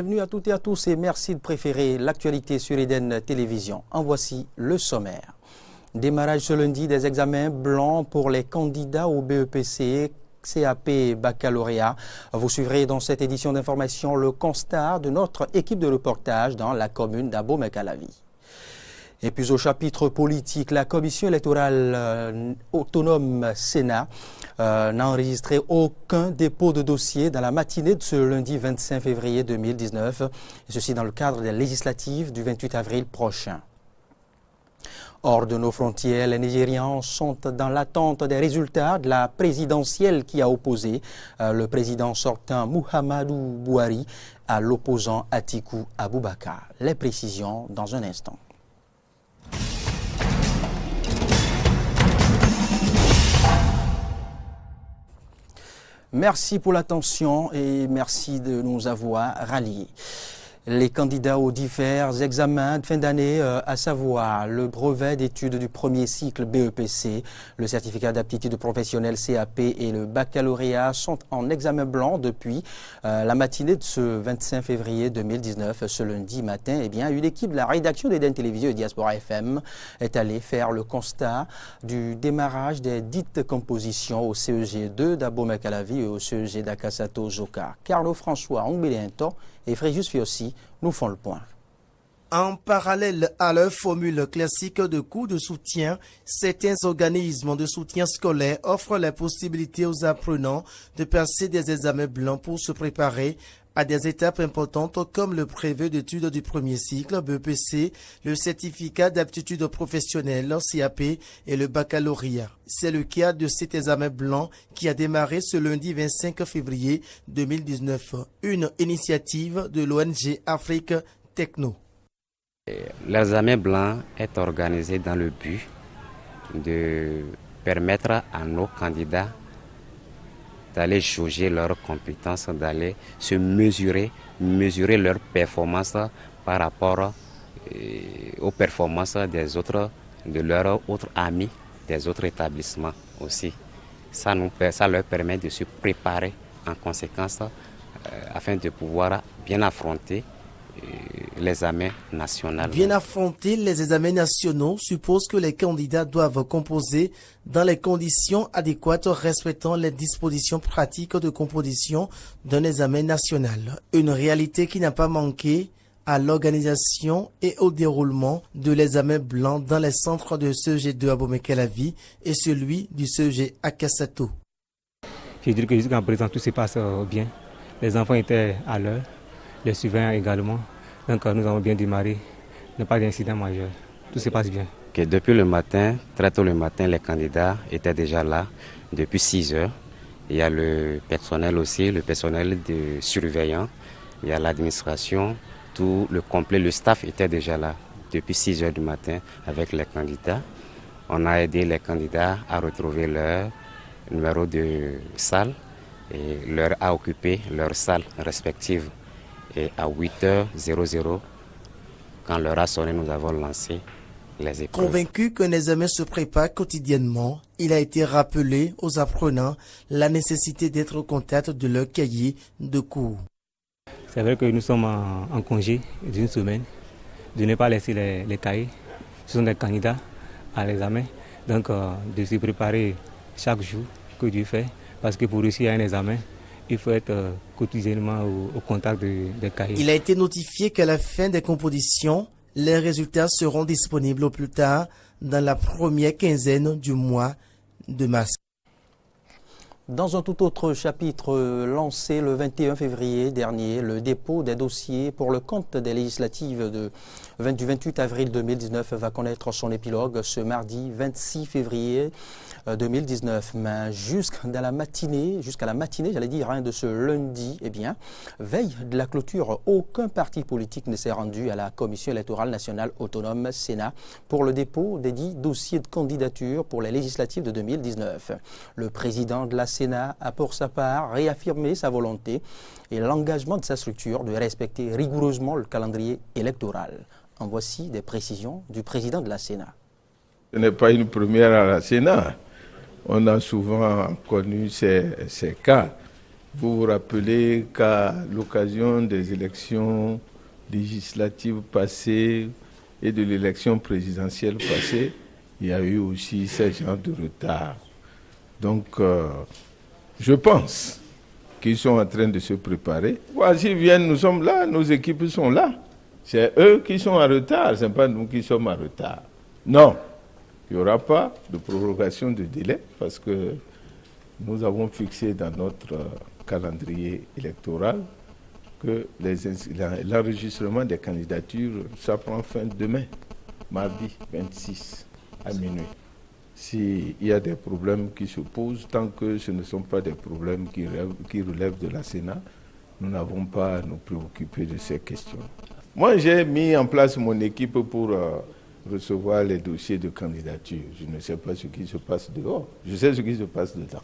Bienvenue à toutes et à tous et merci de préférer l'actualité sur Eden Télévision. En voici le sommaire. Démarrage ce lundi des examens blancs pour les candidats au BEPC, CAP et baccalauréat. Vous suivrez dans cette édition d'information le constat de notre équipe de reportage dans la commune d'Abomey-Calavi. Et puis au chapitre politique, la commission électorale autonome Sénat n'a enregistré aucun dépôt de dossier dans la matinée de ce lundi 25 février 2019, et ceci dans le cadre des législatives du 28 avril prochain. Hors de nos frontières, les Nigérians sont dans l'attente des résultats de la présidentielle qui a opposé le président sortant Muhammadu Buhari à l'opposant Atiku Abubakar. Les précisions dans un instant. Merci pour l'attention et merci de nous avoir ralliés. Les candidats aux divers examens de fin d'année, à savoir le brevet d'études du premier cycle BEPC, le certificat d'aptitude professionnelle CAP et le baccalauréat sont en examen blanc depuis la matinée de ce 25 février 2019. Ce lundi matin, une équipe de la rédaction d'Eden Télévision et Diaspora FM est allée faire le constat du démarrage des dites compositions au CEG2 d'Abomey-Calavi et au CEG d'Akasato-Zoka. Carlo François Ongbeliento et Fréjus Fiossi nous font le point. En parallèle à leur formule classique de cours de soutien, certains organismes de soutien scolaire offrent la possibilité aux apprenants de passer des examens blancs pour se préparer à des étapes importantes comme le brevet d'études du premier cycle BEPC, le certificat d'aptitude professionnelle CAP et le baccalauréat. C'est le cas de cet examen blanc qui a démarré ce lundi 25 février 2019, une initiative de l'ONG Afrique Techno. L'examen blanc est organisé dans le but de permettre à nos candidats d'aller jauger leurs compétences, d'aller se mesurer leurs performances par rapport aux performances des autres, de leurs autres amis, des autres établissements aussi. Ça leur permet de se préparer en conséquence afin de pouvoir bien affronter l'examen national. Bien affronter les examens nationaux suppose que les candidats doivent composer dans les conditions adéquates respectant les dispositions pratiques de composition d'un examen national. Une réalité qui n'a pas manqué à l'organisation et au déroulement de l'examen blanc dans les centres de CEG2 Abomey-Calavi et celui du CEG Akasato. Je dirais que jusqu'à présent tout se passe bien. Les enfants étaient à l'heure, les surveillants également. Donc nous avons bien démarré, il n'y a pas d'incident majeur. Tout se passe bien. Depuis le matin, très tôt le matin, les candidats étaient déjà là depuis 6 heures. Il y a le personnel aussi, le personnel de surveillants. Il y a l'administration, tout le complet, le staff était déjà là depuis 6 heures du matin avec les candidats. On a aidé les candidats à retrouver leur numéro de salle et leur a occupé leur salle respective. Et à 8h00, quand l'heure a sonné, nous avons lancé les épreuves. Convaincu qu'un examen se prépare quotidiennement, il a été rappelé aux apprenants la nécessité d'être au contact de leur cahier de cours. C'est vrai que nous sommes en congé d'une semaine, de ne pas laisser les cahiers. Ce sont des candidats à l'examen, donc de se préparer chaque jour que Dieu fait, parce que pour réussir à un examen, il faut être quotidiennement au contact des cahiers. Il a été notifié qu'à la fin des compositions, les résultats seront disponibles au plus tard dans la première quinzaine du mois de mars. Dans un tout autre chapitre lancé le 21 février dernier, le dépôt des dossiers pour le compte des législatives du 28 avril 2019 va connaître son épilogue ce mardi 26 février 2019. Mais jusqu'à la matinée, de ce lundi, veille de la clôture, aucun parti politique ne s'est rendu à la Commission électorale nationale autonome Sénat pour le dépôt des 10 dossiers de candidature pour les législatives de 2019. Le président de la Sénat a pour sa part réaffirmé sa volonté et l'engagement de sa structure de respecter rigoureusement le calendrier électoral. En voici des précisions du président de la Sénat. Ce n'est pas une première à la Sénat. On a souvent connu ces cas. Vous vous rappelez qu'à l'occasion des élections législatives passées et de l'élection présidentielle passée, il y a eu aussi ce genre de retard. Donc, je pense qu'ils sont en train de se préparer. S'ils viennent, nous sommes là, nos équipes sont là. C'est eux qui sont en retard, ce n'est pas nous qui sommes en retard. Non, il n'y aura pas de prorogation de délai parce que nous avons fixé dans notre calendrier électoral que l'enregistrement des candidatures, ça prend fin demain, mardi 26 à minuit. S'il y a des problèmes qui se posent, tant que ce ne sont pas des problèmes qui relèvent de la Sénat, nous n'avons pas à nous préoccuper de ces questions. Moi, j'ai mis en place mon équipe pour recevoir les dossiers de candidature. Je ne sais pas ce qui se passe dehors, je sais ce qui se passe dedans.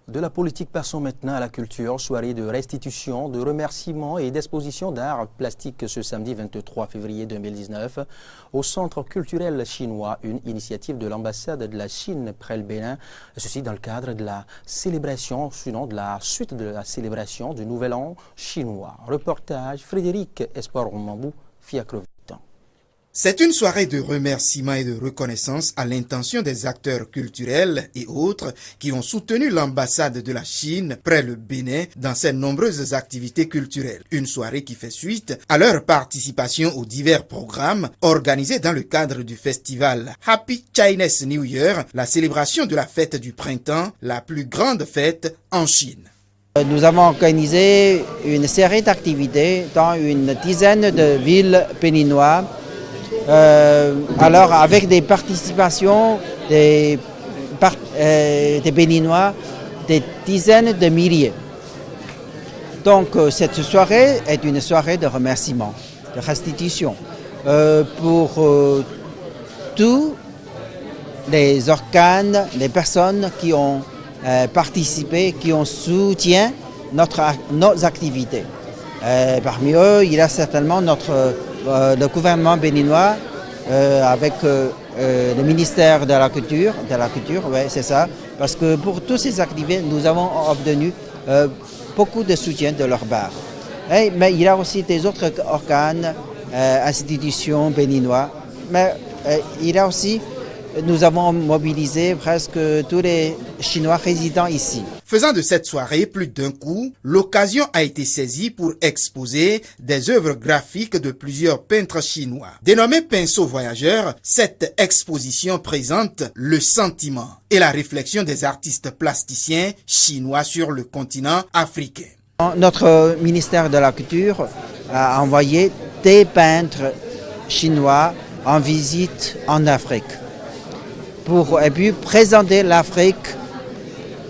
De la politique, passons maintenant à la culture. Soirée de restitution, de remerciements et d'exposition d'art plastique ce samedi 23 février 2019 au Centre culturel chinois, une initiative de l'ambassade de la Chine près le Bénin. Ceci dans le cadre de la célébration, sinon de la suite de la célébration du Nouvel An chinois. Reportage Frédéric Espoir-Romambou, Fiacre. C'est une soirée de remerciements et de reconnaissance à l'intention des acteurs culturels et autres qui ont soutenu l'ambassade de la Chine près le Bénin dans ses nombreuses activités culturelles. Une soirée qui fait suite à leur participation aux divers programmes organisés dans le cadre du festival Happy Chinese New Year, la célébration de la fête du printemps, la plus grande fête en Chine. Nous avons organisé une série d'activités dans une dizaine de villes béninoises. Alors avec des participations des Béninois, des dizaines de milliers. Donc cette soirée est une soirée de remerciement, de restitution pour tous les organes, les personnes qui ont participé, qui ont soutenu nos activités. Parmi eux, il y a certainement le gouvernement béninois avec le ministère de la Culture, ouais, c'est ça, parce que pour toutes ces activités, nous avons obtenu beaucoup de soutien de leur part. Mais il y a aussi des autres organes, institutions béninois, mais il y a aussi, nous avons mobilisé presque tous les Chinois résidant ici. Faisant de cette soirée plus d'un coup, l'occasion a été saisie pour exposer des œuvres graphiques de plusieurs peintres chinois. Dénommée Pinceau Voyageur, cette exposition présente le sentiment et la réflexion des artistes plasticiens chinois sur le continent africain. Notre ministère de la Culture a envoyé des peintres chinois en visite en Afrique pour présenter l'Afrique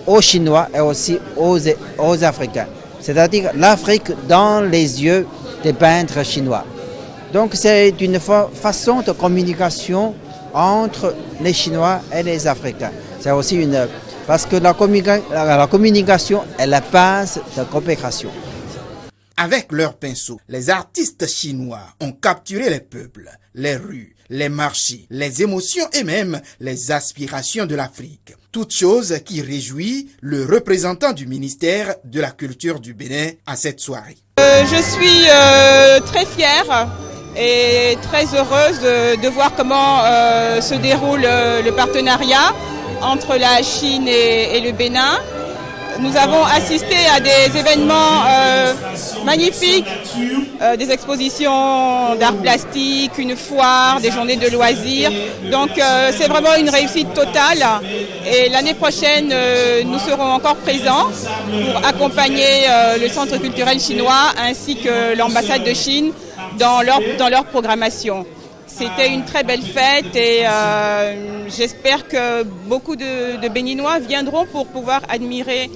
aux Chinois et aussi aux Africains. C'est-à-dire l'Afrique dans les yeux des peintres chinois. Donc c'est une façon de communication entre les Chinois et les Africains. C'est aussi parce que la communication est la base de coopération. Avec leurs pinceaux, les artistes chinois ont capturé les peuples, les rues, les marchés, les émotions et même les aspirations de l'Afrique. Toute chose qui réjouit le représentant du ministère de la Culture du Bénin à cette soirée. Je suis très fière et très heureuse de voir comment se déroule le partenariat entre la Chine et le Bénin. Nous avons assisté à des événements magnifiques, des expositions d'art plastique, une foire, des journées de loisirs. Donc c'est vraiment une réussite totale. Et l'année prochaine, nous serons encore présents pour accompagner le Centre culturel chinois ainsi que l'ambassade de Chine dans leur programmation. C'était une très belle fête et j'espère que beaucoup de Béninois viendront pour pouvoir admirer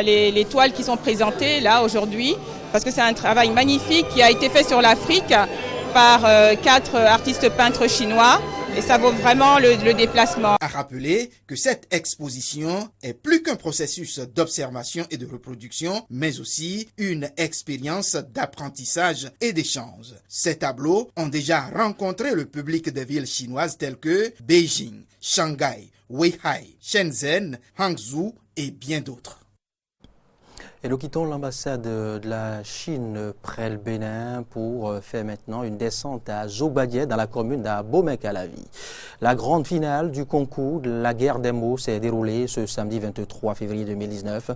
les toiles qui sont présentées là aujourd'hui, parce que c'est un travail magnifique qui a été fait sur l'Afrique par 4 artistes peintres chinois et ça vaut vraiment le déplacement. À rappeler que cette exposition est plus qu'un processus d'observation et de reproduction, mais aussi une expérience d'apprentissage et d'échange. Ces tableaux ont déjà rencontré le public des villes chinoises telles que Beijing, Shanghai, Weihai, Shenzhen, Hangzhou et bien d'autres. Et nous quittons l'ambassade de la Chine près le Bénin pour faire maintenant une descente à Zogbadié dans la commune d'Abomey-Calavi. La grande finale du concours de la guerre des mots s'est déroulée ce samedi 23 février 2019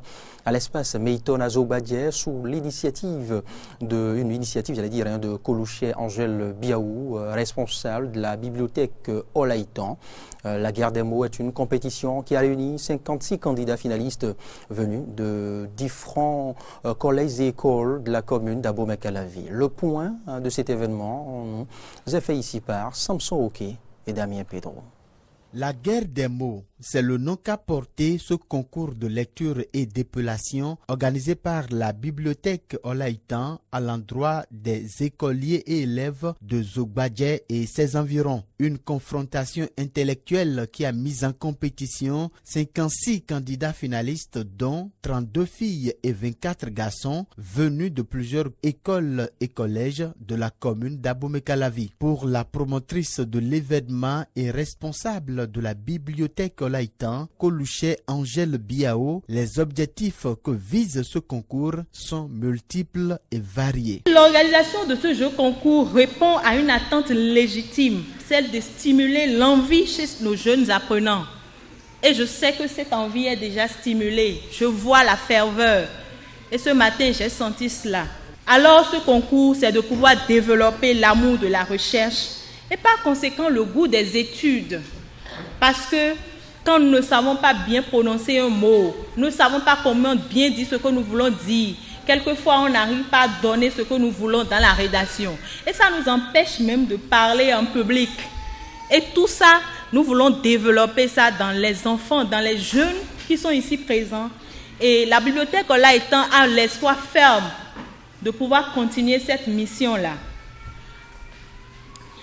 à l'espace Meyton à Zogbadié sous l'initiative de Kolouché Angèle Biaou, responsable de la bibliothèque Olaïtan. La guerre des mots est une compétition qui a réuni 56 candidats finalistes venus de différents collèges et écoles de la commune d'Abomey-Calavi. Le point de cet événement nous est fait ici par Samson Oké et Damien Pedro. La guerre des mots, c'est le nom qu'a porté ce concours de lecture et d'épellation organisé par la bibliothèque Olaïtan à l'endroit des écoliers et élèves de Zogbadié et ses environs. Une confrontation intellectuelle qui a mis en compétition 56 candidats finalistes dont 32 filles et 24 garçons venus de plusieurs écoles et collèges de la commune d'Abomey-Calavi. Pour la promotrice de l'événement et responsable de la bibliothèque Olaïtan, Kolouché Angèle Biaou, les objectifs que vise ce concours sont multiples et variés. L'organisation de ce jeu concours répond à une attente légitime, celle de stimuler l'envie chez nos jeunes apprenants. Et je sais que cette envie est déjà stimulée. Je vois la ferveur. Et ce matin, j'ai senti cela. Alors, ce concours, c'est de pouvoir développer l'amour de la recherche et par conséquent le goût des études. Parce que quand nous ne savons pas bien prononcer un mot, nous ne savons pas comment bien dire ce que nous voulons dire, quelquefois on n'arrive pas à donner ce que nous voulons dans la rédaction. Et ça nous empêche même de parler en public. Et tout ça, nous voulons développer ça dans les enfants, dans les jeunes qui sont ici présents. Et la bibliothèque Olaïtan a l'espoir ferme de pouvoir continuer cette mission-là.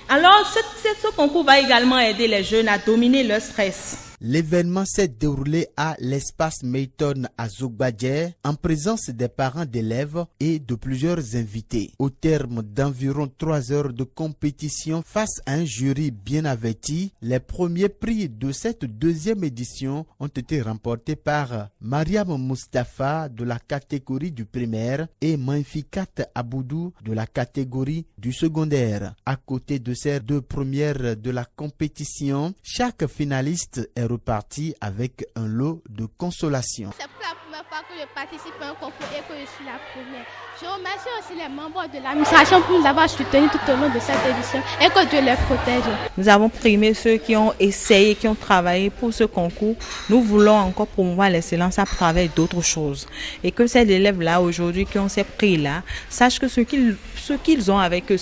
Alors, ce concours va également aider les jeunes à dominer leur stress. L'événement s'est déroulé à l'espace Meyton à Zogbadié en présence des parents d'élèves et de plusieurs invités. Au terme d'environ 3 heures de compétition face à un jury bien averti, les premiers prix de cette deuxième édition ont été remportés par Mariam Mustafa de la catégorie du primaire et Manfikat Aboudou de la catégorie du secondaire. À côté de ces 2 premières de la compétition, chaque finaliste est reparti avec un lot de consolation. C'est pour la première fois que je participe à un concours et que je suis la première. Je remercie aussi les membres de l'administration pour nous avoir soutenus tout au long de cette édition et que Dieu les protège. Nous avons primé ceux qui ont essayé, qui ont travaillé pour ce concours. Nous voulons encore promouvoir l'excellence à travers d'autres choses. Et que ces élèves-là, aujourd'hui, qui ont ces prix-là, sachent que ce qu'ils ont avec eux,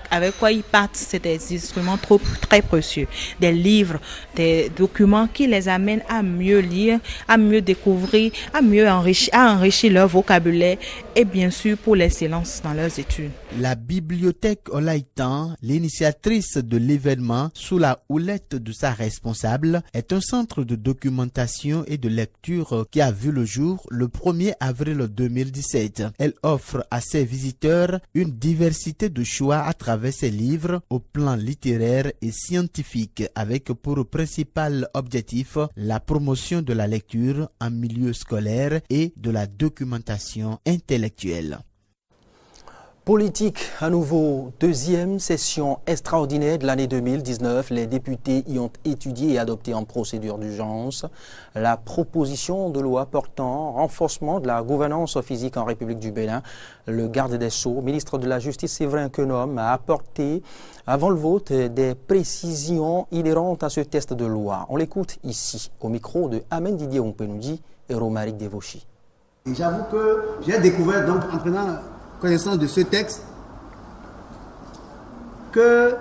avec quoi ils partent, c'est des instruments très précieux. Des livres, des documents qui les amènent à mieux lire, à mieux découvrir, à enrichir leur vocabulaire et bien sûr pour l'excellence dans leurs études. La bibliothèque Olaïtan, l'initiatrice de l'événement sous la houlette de sa responsable, est un centre de documentation et de lecture qui a vu le jour le 1er avril 2017. Elle offre à ses visiteurs une diversité de choix à travers ses livres au plan littéraire et scientifique avec pour principal objectif la promotion de la lecture en milieu scolaire et de la documentation intellectuelle. Politique, à nouveau, deuxième session extraordinaire de l'année 2019. Les députés y ont étudié et adopté en procédure d'urgence la proposition de loi portant renforcement de la gouvernance physique en République du Bénin. Le garde des Sceaux, ministre de la Justice Séverin Quenom, a apporté avant le vote des précisions inhérentes à ce texte de loi. On l'écoute ici, au micro de Amen Didier Ompenoudi et Romaric Devoshi. J'avoue que j'ai découvert, donc, en prenant connaissance de ce texte, que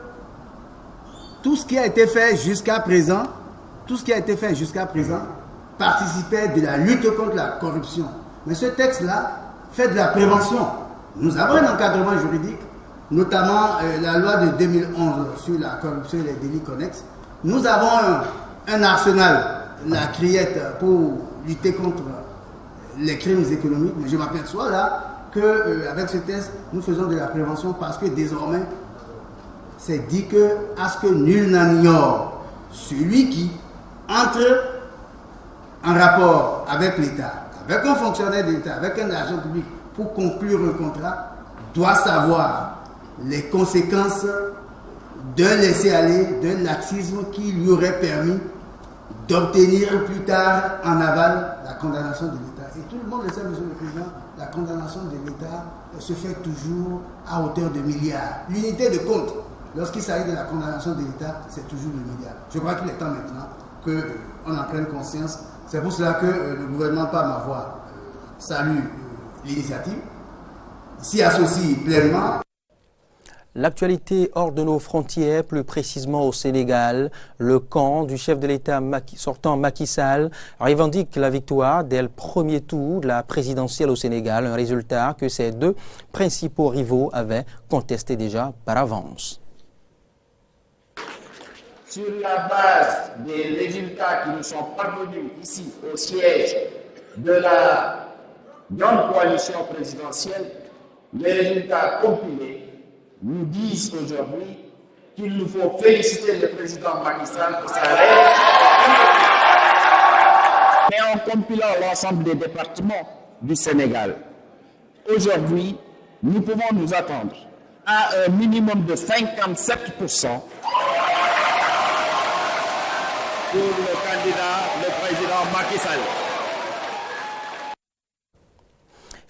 tout ce qui a été fait jusqu'à présent, participait de la lutte contre la corruption. Mais ce texte-là fait de la prévention. Nous avons un encadrement juridique, notamment la loi de 2011 sur la corruption et les délits connexes. Nous avons un arsenal, la criette, pour lutter contre les crimes économiques. Mais je m'aperçois là qu'avec ce texte, nous faisons de la prévention parce que désormais, c'est dit que, à ce que nul n'en ignore, celui qui entre en rapport avec l'État, avec un fonctionnaire de l'État, avec un agent public pour conclure un contrat, doit savoir les conséquences d'un laisser-aller, d'un laxisme qui lui aurait permis d'obtenir plus tard en aval la condamnation de l'État. Et tout le monde le sait, Monsieur le Président, la condamnation de l'État se fait toujours à hauteur de milliards. L'unité de compte, lorsqu'il s'agit de la condamnation de l'État, c'est toujours le milliard. Je crois qu'il est temps maintenant qu'on en prenne conscience. C'est pour cela que le gouvernement, par ma voix, salue l'initiative, s'y associe pleinement. L'actualité hors de nos frontières, plus précisément au Sénégal, le camp du chef de l'État sortant Macky Sall revendique la victoire dès le premier tour de la présidentielle au Sénégal, un résultat que ses deux principaux rivaux avaient contesté déjà par avance. Sur la base des résultats qui nous sont parvenus ici au siège de la grande coalition présidentielle, les résultats compilés nous disent aujourd'hui qu'il nous faut féliciter le président Macky Sall pour sa réélection. Mais en compilant l'ensemble des départements du Sénégal, aujourd'hui, nous pouvons nous attendre à un minimum de 57% pour le candidat, le président Macky Sall.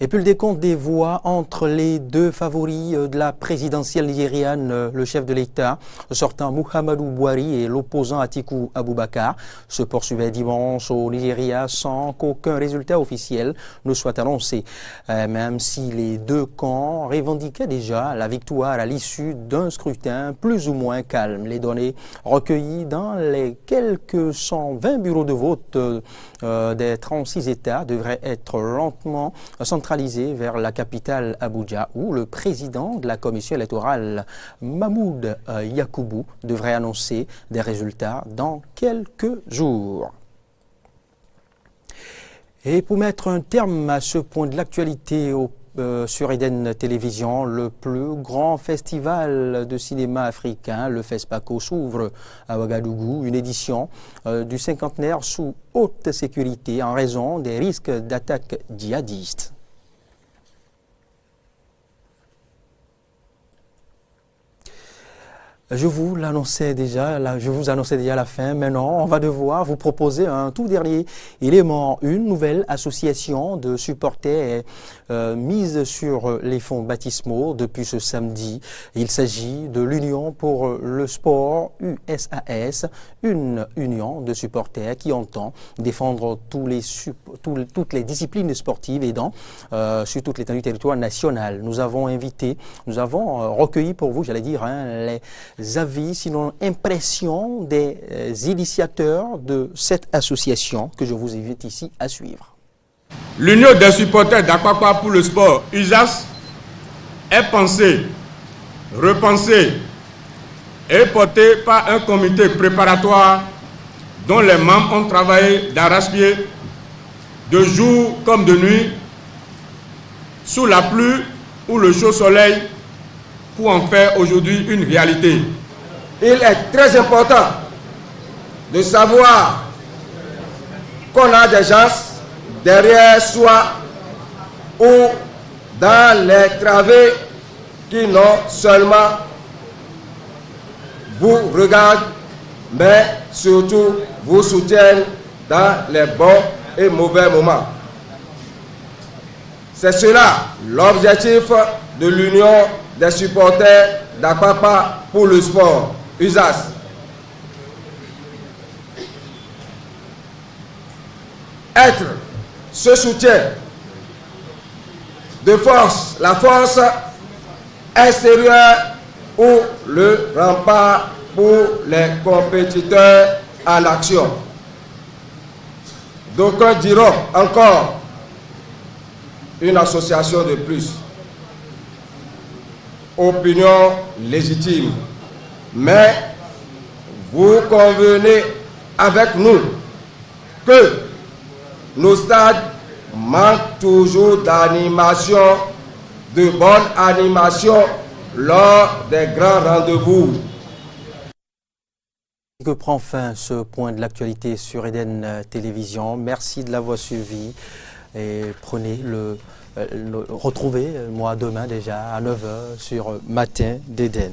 Et puis le décompte des voix entre les deux favoris de la présidentielle nigériane, le chef de l'État sortant Muhammadu Buhari et l'opposant Atiku Abubakar, se poursuivait dimanche au Nigeria sans qu'aucun résultat officiel ne soit annoncé. Même si les deux camps revendiquaient déjà la victoire à l'issue d'un scrutin plus ou moins calme. Les données recueillies dans les quelques 120 bureaux de vote des 36 États devraient être lentement centralisées vers la capitale Abuja, où le président de la commission électorale, Mahmoud Yakubu, devrait annoncer des résultats dans quelques jours. Et pour mettre un terme à ce point de l'actualité sur Eden Télévision, le plus grand festival de cinéma africain, le FESPACO, s'ouvre à Ouagadougou, une édition du cinquantenaire sous haute sécurité en raison des risques d'attaques djihadistes. Je vous annonçais déjà la fin. Maintenant, on va devoir vous proposer un tout dernier élément. Une nouvelle association de supporters mise sur les fonds baptismaux depuis ce samedi. Il s'agit de l'Union pour le sport, USAS, une union de supporters qui entend défendre toutes les disciplines sportives aidant sur toute l'étendue du territoire national. Nous avons recueilli pour vous, les avis, sinon impressions des initiateurs de cette association que je vous invite ici à suivre. L'Union des supporters d'Akpakpa pour le sport, USAS, est pensée, repensée et portée par un comité préparatoire dont les membres ont travaillé d'arrache-pied, de jour comme de nuit, sous la pluie ou le chaud soleil, pour en faire aujourd'hui une réalité. Il est très important de savoir qu'on a des gens derrière soi ou dans les travées qui non seulement vous regardent, mais surtout vous soutiennent dans les bons et mauvais moments. C'est cela l'objectif de l'Union des supporters d'Akpakpa pour le sport, USAS. Être ce soutien de force, la force extérieure ou le rempart pour les compétiteurs en action. D'aucuns diront encore une association de plus. Opinion légitime. Mais vous convenez avec nous que nos stades manquent toujours d'animation, de bonne animation lors des grands rendez-vous. Que prend fin ce point de l'actualité sur Eden Télévision. Merci de l'avoir suivi. Et retrouvez-moi demain déjà à 9h sur Matin d'Éden.